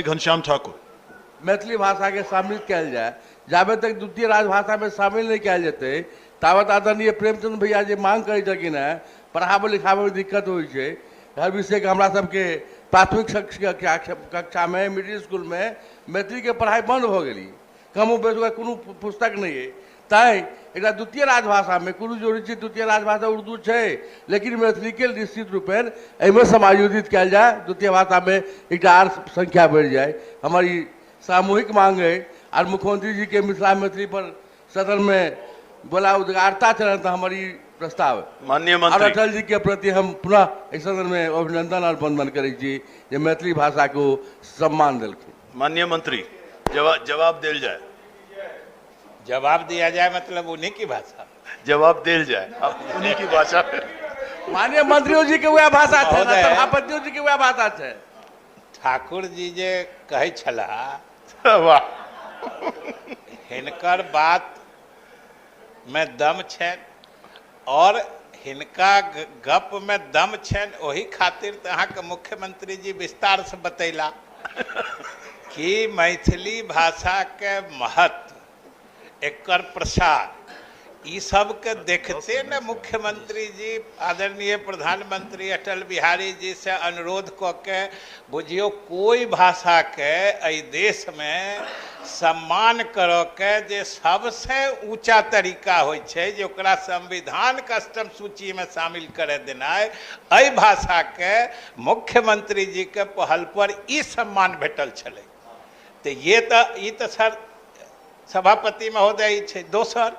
घनश्याम ठाकुर। मैथिली भाषा के शामिल कयल जाए, जाबे तक द्वितीय राजभाषा में शामिल नहीं कयल जेतै ताबत आदरणीय प्रेमचंद भैया जे मांग करै छलखिन हैं पढ़ाबे लिखाबे में दिक्कत होइ छै। हर विषय के हमरा सबके प्राथमिक कक्षा में मिडिल स्कूल में मैथिली के पढ़ाई बंद हो गेली, कमो बेस ओकरा कोनो पुस्तक नहीं है। तैं एकटा द्वितीय राजभाषा में कोनो जोड़ी छै, द्वितीय राजभाषा उर्दू छै लेकिन मैथिली के निश्चित रूपेण एहिमे समायोजित कयल जाए, द्वितीय भाषा में एकटा आर संख्या बढ़ जाए। हमारी सामूहिक मांग है और मुख्यमंत्री जी के मिथिला मैथिली पर सदन में बोला उद्गारता चलन तो हमारी प्रस्ताव है। माननीय और मंत्री, अटल जी के प्रति हम पुनः इस सदन में अभिनंदन और वंदन करै छी जे मैथिली भाषा को सम्मान देलखिन। माननीय मंत्री जवाब दिल जाए। जवाब दिया जाए मतलब उन्हीं की भाषा, जवाब दिल जाए अब उन्हीं की भाषा में। माननीय मंत्रियों जी के वह भाषा छै, महोदय, सभापतियों जी के वह भाषा छै। ठाकुर जी जे कहै छलाह वाह, हिनकर बात में दम छनि और हिनका गप में दम छनि, ओही खातिर तो अहाँके मुख्यमंत्री जी विस्तार से बतैला कि मैथिली भाषा के महत्व, एकर प्रसार, ई सब के देखते न मुख्यमंत्री जी आदरणीय प्रधानमंत्री अटल बिहारी जी से अनुरोध क के बुझियो कोई भाषा के एहि देश में सम्मान करो के जे सबसे ऊंचा तरीका होय छै जे ओकरा संविधान के अष्टम सूची में शामिल करे देनाइ, एहि भाषा के मुख्यमंत्री जी के पहल पर ई सम्मान भेटल छलै। तो ये तो सर सभापति महोदय ई छै। दोसर,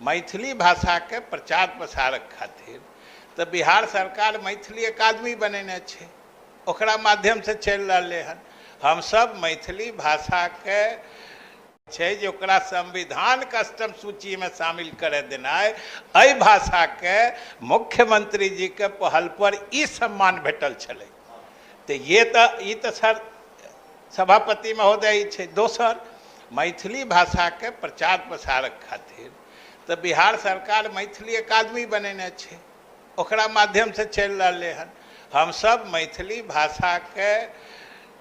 मैथिली भाषा के प्रचार प्रसारक खातिर तो बिहार सरकार मैथिली अकादमी बनेने छै, ओकरा माध्यम से चल रहे हन। हम सब मैथिली भाषा के छै जे ओकरा संविधान के अष्टम सूची में शामिल करे देनाइ, एहि भाषा के मुख्यमंत्री जी के पहल पर ई सम्मान भेटल छलै। तो ये तो सर सभापति महोदय ई छै। दोसर, मैथिली भाषा के प्रचार प्रसारक खातिर तो बिहार सरकार मैथिली अकादमी बनेने छै, ओकरा माध्यम से चल रहे हन। हम सब मैथिली भाषा के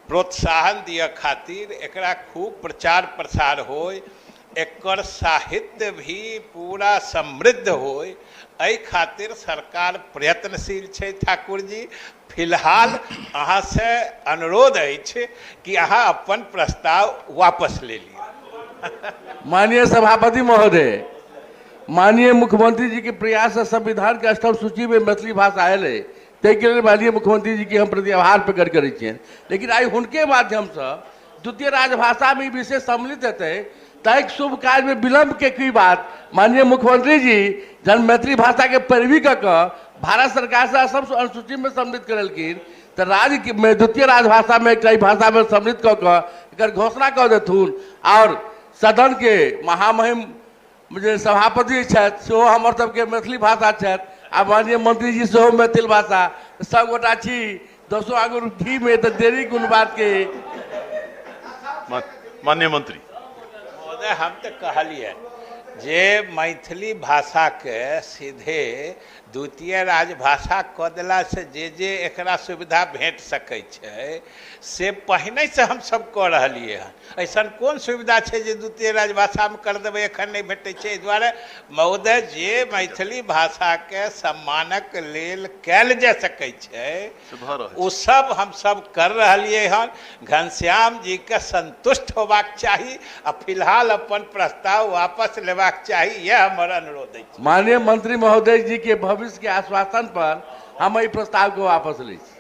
प्रोत्साहन दिए खातिर एकरा खूब प्रचार प्रसार होय, एकर साहित्य भी पूरा समृद्ध होय, एहि खातिर सरकार प्रयत्नशील छै। ठाकुर जी, फिलहाल अहाँ से अनुरोध अछि कि अहाँ अपन प्रस्ताव वापस ले लिअ। माननीय सभापति महोदय, माननीय मुख्यमंत्री जी के प्रयास से संविधान के अष्टम सूची में मैथिली भाषा अलै, ताहिके लेल माननीय मुख्यमंत्री जी के हम प्रति आभार प्रकट करै छियनि। लेकिन आई हुनके माध्यम से द्वितीय राजभाषा में विशेष सम्मिलित हेतै, ताहि शुभ कार्य में विलम्ब के की बात माननीय मुख्यमंत्री जी जन मैथिली भाषा के पैरवी कऽ भारत सरकार से असम अनुसूची में सम्मिलित करेलखिन, तो राज्य में द्वितीय राजभाषा में एक भाषा में सम्मिलित कऽ घोषणा कऽ देथुन और सदन के महामहिम जे सभापति छथि सेहो हमर सबके मैथिली भाषा छथि आ माननीय मंत्री जी सेहो मैथिल भाषा, सबगोटा छी 10 आगुर घी में तो देरी कोन बात के। माननीय मंत्री महोदय, हम तो कहलिए जे मैथिली भाषा के सीधे द्वितीय राजभाषा कऽ देला से जे एकरा सुविधा भेट सकै छै से पहिने से हम सब कऽ रहलिए हन। ऐसा कोन सुविधा छै जे द्वितीय राजभाषा में कर देबै, एखन नहीं भेटै छै। एहि दुआरे महोदय, जे मैथिली भाषा के सम्मानक लेल कयल जा सकै छै ओ सब हम सब कर रहलिए हन। घनश्याम जी के संतुष्ट होबाक चाही आ फिलहाल अपन प्रस्ताव वापस लेबाक चाही, यह हमर अनुरोध है। माननीय मंत्री महोदय जी के भविष्य के आश्वासन पर हम एहि प्रस्ताव को वापस लै छी।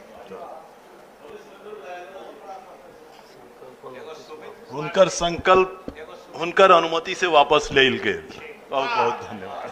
हुनकर संकल्प, हुनकर अनुमति से वापस लेल गेल। बहुत बहुत धन्यवाद।